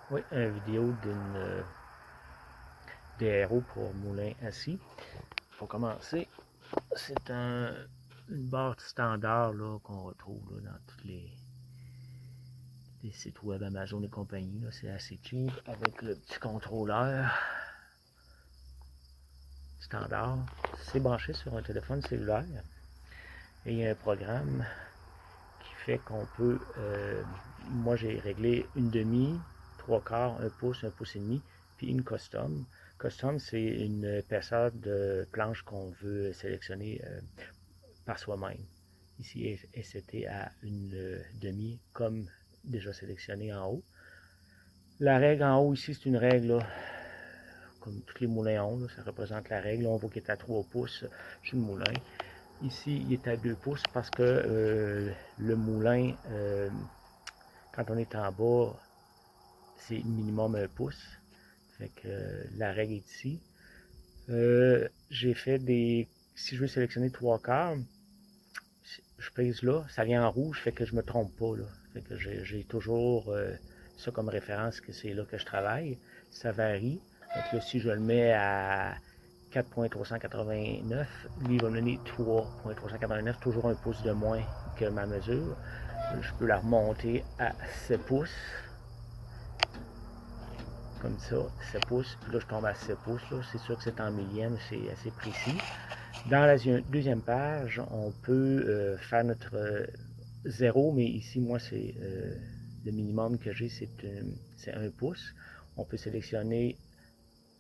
Oui, une vidéo d'une DRO pour moulin assis. Pour commencer, c'est une barre standard qu'on retrouve là, dans tous les sites web Amazon et compagnie. C'est assez cheap avec le petit contrôleur standard. C'est branché sur un téléphone cellulaire et il y a un programme qui fait qu'on peut. Moi, j'ai réglé une demi, trois quarts, un pouce et demi, puis une custom. Custom, c'est une épaisseur de planche qu'on veut sélectionner par soi-même. Ici, c'était à une demi, comme déjà sélectionné en haut. La règle en haut, ici, c'est une règle, là, comme tous les moulins ont, là, ça représente la règle. Là, on voit qu'il est à 3 pouces sur le moulin. Ici, il est à 2 pouces parce que le moulin, quand on est en bas, c'est minimum 1 pouce. Fait que la règle est ici. J'ai fait des. Si je veux sélectionner 3 quarts, je pèse là, ça vient en rouge, fait que je me trompe pas. Là. Fait que j'ai toujours ça comme référence, que c'est là que je travaille. Ça varie. Fait que là, si je le mets à 4.389, lui il va me donner 3.389, toujours un pouce de moins que ma mesure. Je peux la remonter à 7 pouces. Comme ça, 7 pouces. Puis là, je tombe à 7 pouces. C'est sûr que c'est en millième, c'est assez précis. Dans la deuxième page, on peut faire notre 0, mais ici, moi, c'est le minimum que j'ai, c'est 1 pouce. On peut sélectionner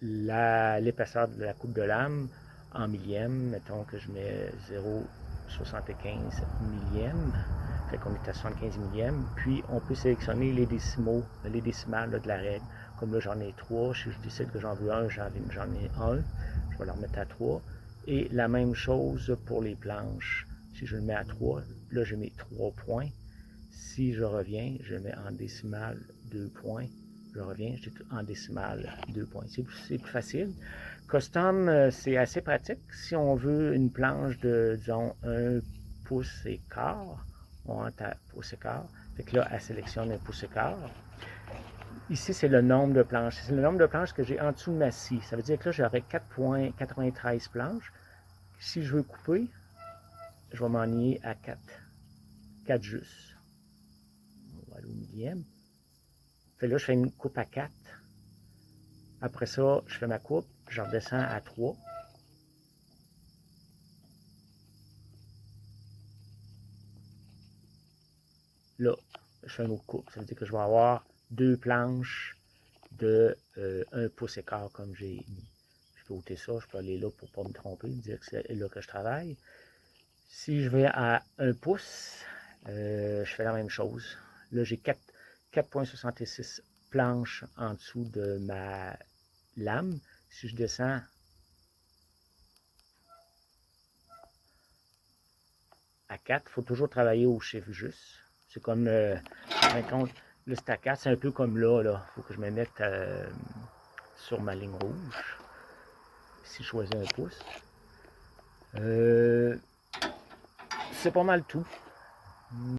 l'épaisseur de la coupe de lame en millième. Mettons que je mets 0,75 millième. Fait qu'on est à 75 millième. Puis, on peut sélectionner les décimaux, les décimales là, de la règle. Comme là, j'en ai 3. Si je décide que j'en veux un, j'en ai un. Je vais le remettre à 3. Et la même chose pour les planches. Si je le mets à 3, là, je mets 3 points. Si je reviens, je mets en décimale 2 points. Je reviens, j'ai en décimale 2 points. C'est plus facile. Custom, c'est assez pratique. Si on veut une planche de, disons, 1 pouce et quart, on rentre à pouce et quart. Fait que là, elle sélectionne un pouce et quart. Ici, c'est le nombre de planches. C'est le nombre de planches que j'ai en dessous de ma scie. Ça veut dire que là, j'aurai 4,93 planches. Si je veux couper, je vais m'enligner à 4. 4 juste. On va aller au millième. Fait là, je fais une coupe à 4. Après ça, je fais ma coupe, je redescends à 3. Là, je fais une autre coupe. Ça veut dire que je vais avoir 2 planches de 1 pouce et quart comme j'ai mis. Je peux ôter ça, je peux aller là pour ne pas me tromper, dire que c'est là que je travaille. Si je vais à 1 pouce, je fais la même chose. Là, j'ai 4,66 planches en dessous de ma lame. Si je descends à 4, il faut toujours travailler au chiffre juste. C'est comme, le c'est à 4, c'est un peu comme là. Il faut que je me mette sur ma ligne rouge. Si je choisis 1 pouce. C'est pas mal tout.